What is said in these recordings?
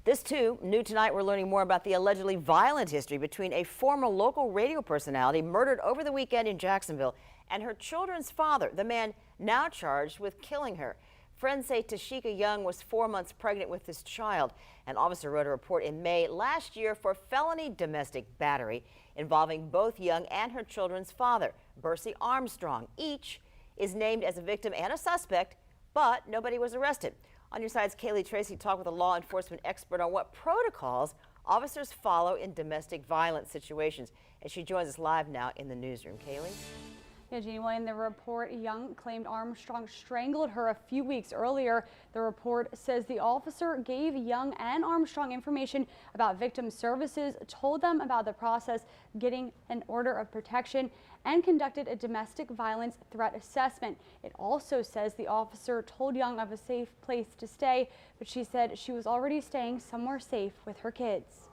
This too, new tonight, we're learning more about the allegedly violent history between a former local radio personality murdered over the weekend in Jacksonville and her children's father, the man now charged with killing her. Friends say Tasheka Young was 4 months pregnant with this child. An officer wrote a report in May last year for felony domestic battery involving both Young and her children's father, Bursey Armstrong. Each is named as a victim and a suspect, but nobody was arrested. On your side's Kaylee Tracy talked with a law enforcement expert on what protocols officers follow in domestic violence situations. And she joins us live now in the newsroom. Kaylee? Yeah, Jeannie, well, in the report, Young claimed Armstrong strangled her a few weeks earlier. The report says the officer gave Young and Armstrong information about victim services, told them about the process, getting an order of protection, and conducted a domestic violence threat assessment. It also says the officer told Young of a safe place to stay, but she said she was already staying somewhere safe with her kids.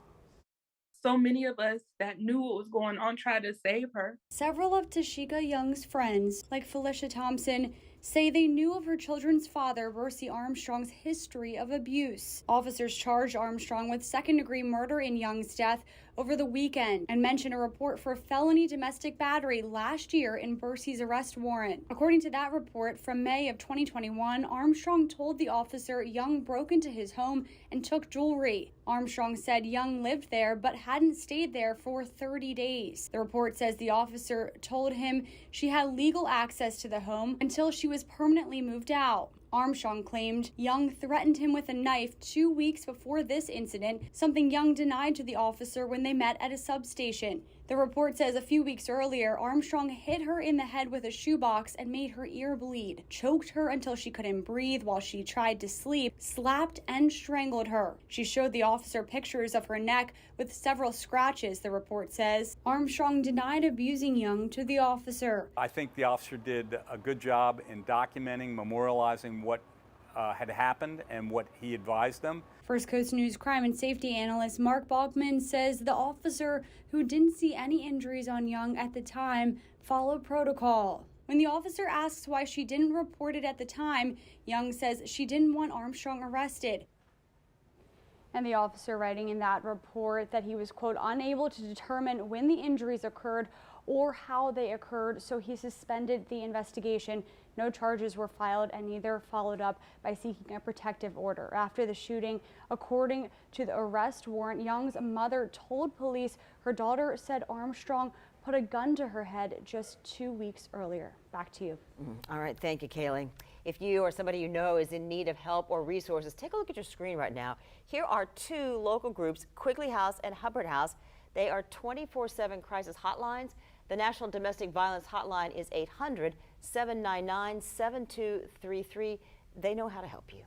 So many of us that knew what was going on tried to save her. Several of Tasheka Young's friends, like Felicia Thompson, say they knew of her children's father, Bursey Armstrong's history of abuse. Officers charged Armstrong with second-degree murder in Young's death over the weekend and mentioned a report for felony domestic battery last year in Bursey's arrest warrant. According to that report from May of 2021, Armstrong told the officer Young broke into his home and took jewelry. Armstrong said Young lived there but hadn't stayed there for 30 days. The report says the officer told him she had legal access to the home until she was permanently moved out. Armstrong claimed Young threatened him with a knife 2 weeks before this incident, something Young denied to the officer when they met at a substation. The report says a few weeks earlier, Armstrong hit her in the head with a shoebox and made her ear bleed, choked her until she couldn't breathe while she tried to sleep, slapped and strangled her. She showed the officer pictures of her neck with several scratches, the report says. Armstrong denied abusing Young to the officer. I think the officer did a good job in documenting, memorializing what had happened and what he advised them. First Coast News crime and safety analyst Mark Bachman says the officer, who didn't see any injuries on Young at the time, followed protocol. When the officer asks why she didn't report it at the time, Young says she didn't want Armstrong arrested. And the officer writing in that report that he was, quote, unable to determine when the injuries occurred or how they occurred, so he suspended the investigation. No charges were filed and neither followed up by seeking a protective order. After the shooting, according to the arrest warrant, Young's mother told police her daughter said Armstrong put a gun to her head just 2 weeks earlier. Back to you. All right, thank you, Kaylee. If you or somebody you know is in need of help or resources, take a look at your screen right now. Here are two local groups, Quigley House and Hubbard House. They are 24/7 crisis hotlines. The National Domestic Violence Hotline is 800-799-7233. They know how to help you.